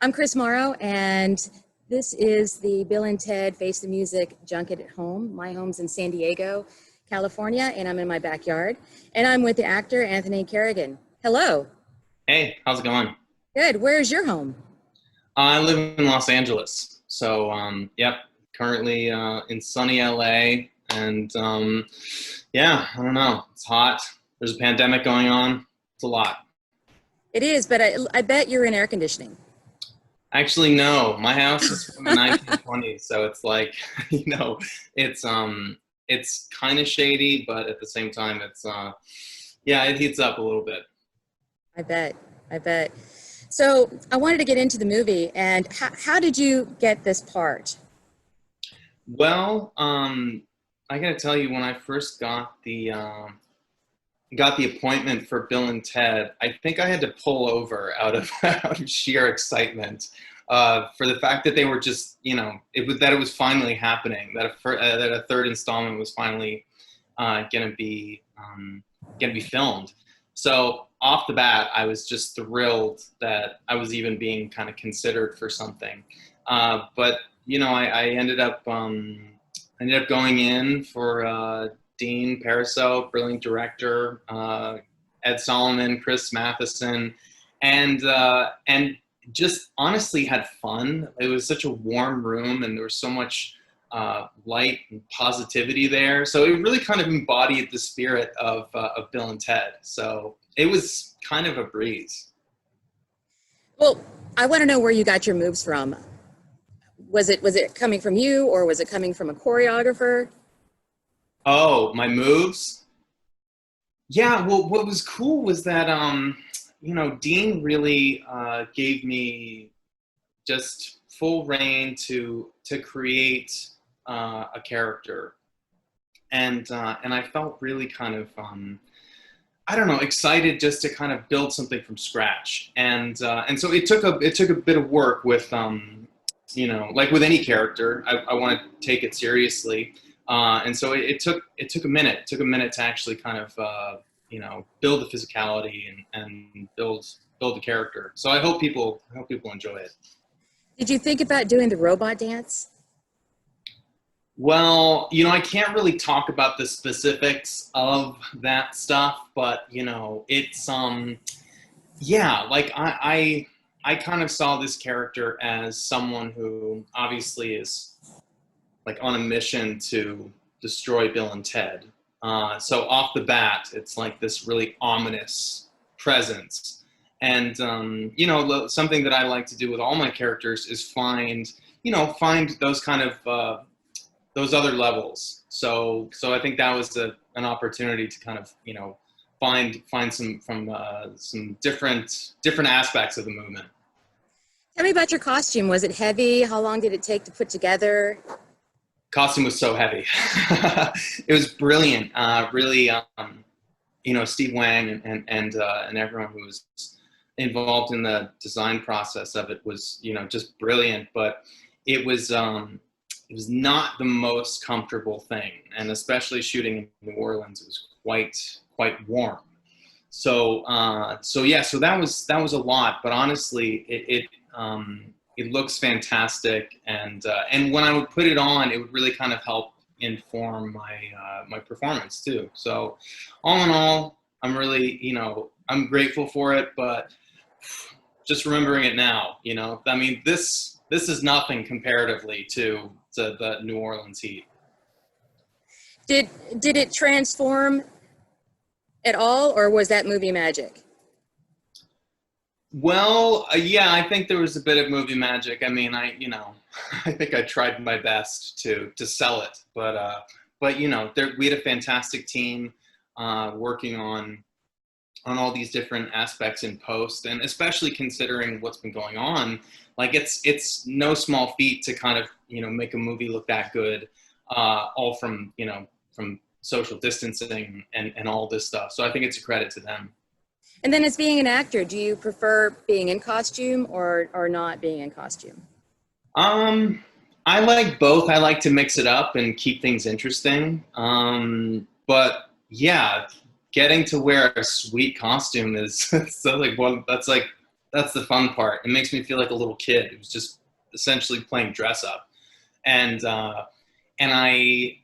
I'm Chris Morrow, and this is the Bill and Ted Face the Music Junket at Home. My home's in San Diego, California, and I'm in my backyard. And I'm with the actor Anthony Carrigan. Hello. Hey, how's it going? Good. Where's your home? I live in Los Angeles, so yep, currently in sunny LA, and yeah, I don't know, it's hot. There's a pandemic going on. It's a lot. It is, but I bet you're in air conditioning. Actually, no, my house is from the 1920s, so it's like, you know, it's it's kind of shady, but at the same time, it's yeah, it heats up a little bit. I bet. I bet. So I wanted to get into the movie, and how did you get this part? Well, I gotta tell you, when I first got the appointment for Bill and Ted, I think I had to pull over out of out of sheer excitement for the fact that they were just, you know, it was finally happening, that a third installment was finally gonna be filmed. So off the bat, I was just thrilled that I was even being kind of considered for something. But you know, I ended up going in for Dean Pariseau, brilliant director, Ed Solomon, Chris Matheson, and just honestly had fun. It was such a warm room, and there was so much light and positivity there. So it really kind of embodied the spirit of Bill and Ted. So it was kind of a breeze. Well, I want to know where you got your moves from. Was it coming from you, or was it coming from a choreographer? Oh, my moves? Yeah, well, what was cool was that, you know, Dean really gave me just full reign to create a character, and I felt really kind of I don't know, excited just to kind of build something from scratch, and so it took a bit of work with you know, like with any character, I want to take it seriously. And so it took a minute. It took a minute to actually kind of you know, build the physicality and build the character. So I hope people enjoy it. Did you think about doing the robot dance? Well, you know, I can't really talk about the specifics of that stuff, but you know, it's yeah, like I kind of saw this character as someone who obviously is like on a mission to destroy Bill and Ted. So off the bat, it's like this really ominous presence. And you know, something that I like to do with all my characters is find those kind of those other levels. So I think that was an opportunity to kind of, you know, find some different aspects of the movement. Tell me about your costume. Was it heavy? How long did it take to put together? Costume was so heavy. It was brilliant. Really, you know, Steve Wang and everyone who was involved in the design process of it was, you know, just brilliant. But it was not the most comfortable thing, and especially shooting in New Orleans, it was quite warm. So so yeah, so that was a lot. But honestly, it looks fantastic, and when I would put it on, it would really kind of help inform my performance too. So all in all, I'm really, you know, I'm grateful for it, but just remembering it now, you know, I mean, this is nothing comparatively to the New Orleans heat. Did it transform at all, or was that movie magic? Well, yeah, I think there was a bit of movie magic. I mean, you know, I think I tried my best to sell it, but you know, we had a fantastic team working on all these different aspects in post, and especially considering what's been going on, like it's no small feat to kind of, you know, make a movie look that good, all from, you know, from social distancing and all this stuff. So I think it's a credit to them. And then as being an actor, do you prefer being in costume or not being in costume? I like both. I like to mix it up and keep things interesting. But yeah, getting to wear a sweet costume is so like, well, that's like That's the fun part. It makes me feel like a little kid. It was just essentially playing dress up. And, and I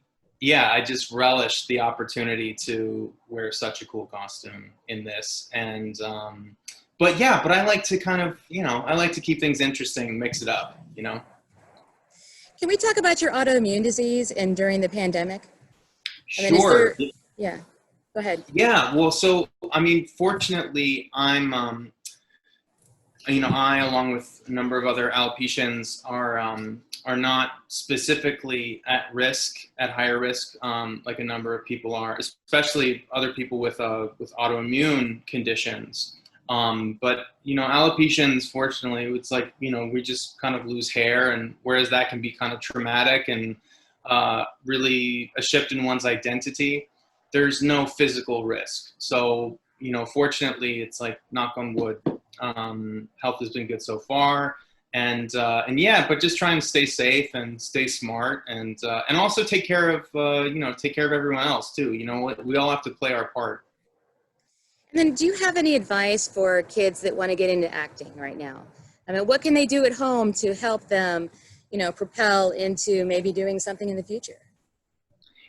just relished the opportunity to wear such a cool costume in this. And, but I like to kind of, I like to keep things interesting, mix it up, Can we talk about your autoimmune disease and during the pandemic? And then Sure. yeah, go ahead. Yeah. Well, so, I mean, fortunately, I, along with a number of other alopecians, are not specifically at risk, at higher risk, like a number of people are, especially other people with autoimmune conditions. But alopecians, fortunately, it's like we just kind of lose hair, and whereas that can be kind of traumatic and really a shift in one's identity, there's no physical risk. So fortunately, it's like knock on wood. Health has been good so far, and yeah, but just trying to stay safe and stay smart, and also take care of take care of everyone else too. We all have to play our part. And then do you have any advice for kids that want to get into acting right now? I mean, what can they do at home to help them, propel into maybe doing something in the future?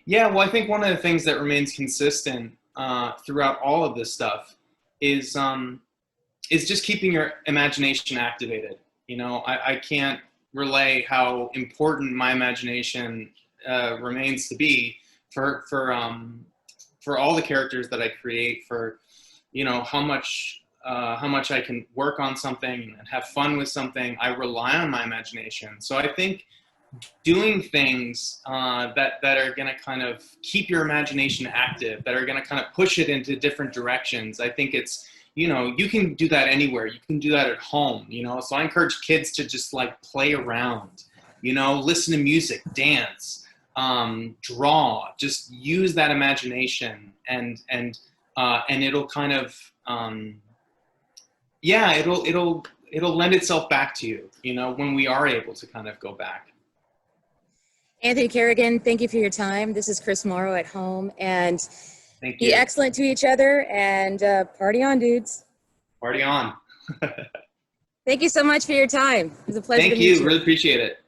Yeah, well, I think one of the things that remains consistent throughout all of this stuff is just keeping your imagination activated. I can't relay how important my imagination remains to be for all the characters that I create, for how much I can work on something and have fun with something. I rely on my imagination. So I think doing things that are going to kind of keep your imagination active, that are going to kind of push it into different directions. I think it's, you can do that anywhere. You can do that at home, So I encourage kids to just like play around, listen to music, dance, draw, just use that imagination, and it'll kind of, it'll lend itself back to you, when we are able to kind of go back. Anthony Carrigan, thank you for your time. This is Chris Morrow at home, and Thank you. be excellent to each other, and party on, dudes. Party on. Thank you so much for your time. It was a pleasure to meet you. Thank you. Really appreciate it.